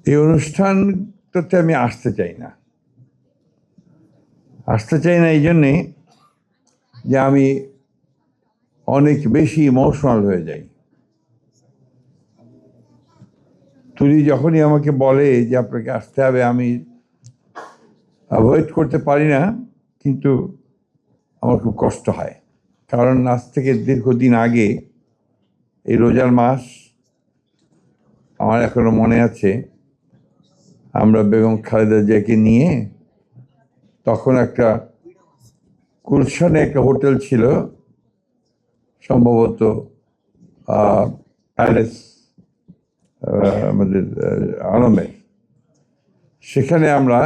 এই অনুষ্ঠানটাতে আমি আসতে চাই না এই জন্যে যে আমি অনেক বেশি ইমোশনাল হয়ে যাই। তুলি যখনই আমাকে বলে যে আপনাকে আসতে হবে, আমি অ্যাভয়েড করতে পারি না, কিন্তু আমার খুব কষ্ট হয়। কারণ আজ থেকে দীর্ঘদিন আগে, এই রোজার মাস, আমার এখনো মনে আছে, আমরা বেগম খালেদা জিয়াকে নিয়ে তখন একটা গুলশানে একটা হোটেল ছিল, সম্ভবত প্যালেস, আমাদের আলমের, সেখানে আমরা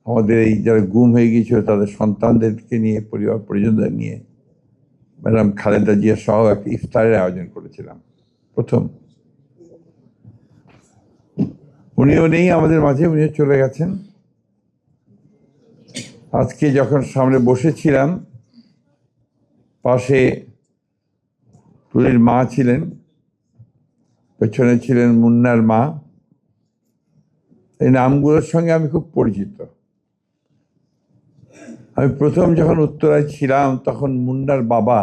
আমাদের এই যারা গুম হয়ে গিয়েছিল তাদের সন্তানদেরকে নিয়ে, পরিবার পরিজনদের নিয়ে ম্যাডাম খালেদা জিয়া সহ একটা ইফতারের আয়োজন করেছিলাম প্রথম। উনিও নেই আমাদের মাঝে, উনিও চলে গেছেন। আজকে যখন সামনে বসেছিলাম, পাশে তুলির মা ছিলেন, পেছনে ছিলেন মুন্নার মা। এই নামগুলোর সঙ্গে আমি খুব পরিচিত। আমি প্রথম যখন উত্তরায় ছিলাম তখন মুন্নার বাবা,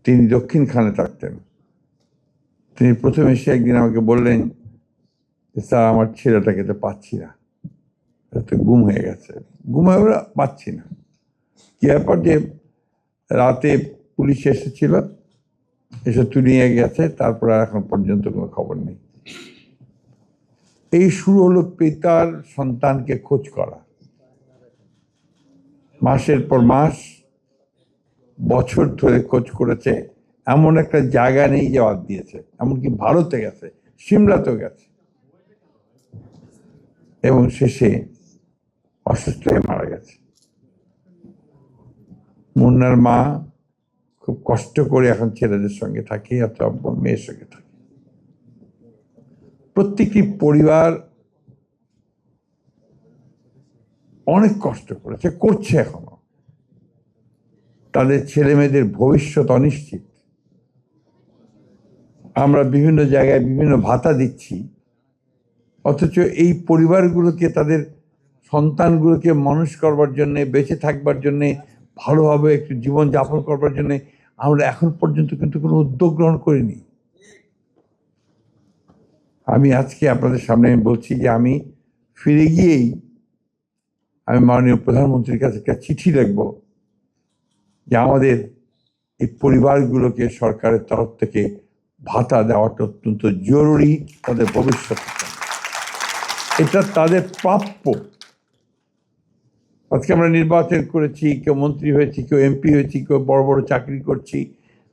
তিনি দক্ষিণখানে থাকতেন। তিনি প্রথম এসে একদিন আমাকে বললেন, স্যার আমার ছেলেটাকে তো পাচ্ছি না, তো গুম হয়ে গেছে, গুম হয়ে পাচ্ছি না। কি ব্যাপার? যে রাতে পুলিশ এসেছিল, এসে তুলিয়ে গেছে, তারপর আর এখন পর্যন্ত কোনো খবর নেই। এই শুরু হলো পিতার সন্তানকে খোঁজ করা। মাসের পর মাস, বছর ধরে খোঁজ করেছে। এমন একটা জায়গা নেই যে বাদ দিয়েছে। এমনকি ভারতে গেছে, সিমলাতেও গেছে, এবং শেষে অসুস্থ হয়ে মারা গেছে। মুন্নার মা খুব কষ্ট করে এখন ছেলেদের সঙ্গে থাকে অথবা মেয়ের সঙ্গে থাকে। প্রত্যেকটি পরিবার অনেক কষ্ট করেছে, করছে এখনো। তাদের ছেলে মেয়েদের ভবিষ্যৎ অনিশ্চিত। আমরা বিভিন্ন জায়গায় বিভিন্ন ভাতা দিচ্ছি, অথচ এই পরিবারগুলোকে, তাদের সন্তানগুলোকে মানুষ করবার জন্যে, বেঁচে থাকবার জন্যে, ভালোভাবে একটু জীবন যাপন করবার জন্যে আমরা এখন পর্যন্ত কিন্তু কোনো উদ্যোগ গ্রহণ করিনি। আমি আজকে আপনাদের সামনে বলছি যে আমি ফিরে গিয়েই আমি মাননীয় প্রধানমন্ত্রীর কাছে একটা চিঠি লিখব যে আমাদের এই পরিবারগুলোকে সরকারের তরফ থেকে ভাতা দেওয়াটা অত্যন্ত জরুরি, তাদের ভবিষ্যৎ, এটা তাদের প্রাপ্য। আজকে আমরা নির্বাচন করেছি, কেউ মন্ত্রী হয়েছি, কেউ এমপি হয়েছি, কেউ বড় বড় চাকরি করছি,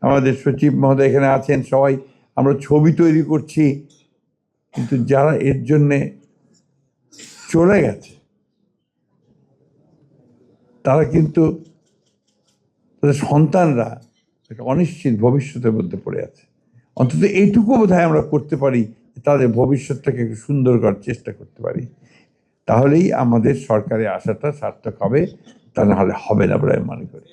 আমাদের সচিব মহোদয় এখানে আছেন, সবাই আমরা ছবি তৈরি করছি, কিন্তু যারা এর জন্যে চলে গেছে তারা কিন্তু, তাদের সন্তানরা একটা অনিশ্চিত ভবিষ্যতের মধ্যে পড়ে আছে। অন্তত এইটুকু বোধহয় আমরা করতে পারি, তাদের ভবিষ্যৎটাকে একটু সুন্দর করার চেষ্টা করতে পারি। তাহলেই আমাদের সরকারে আসাটা সার্থক হবে, তা না হলে হবে না বলে আমি মনে করি।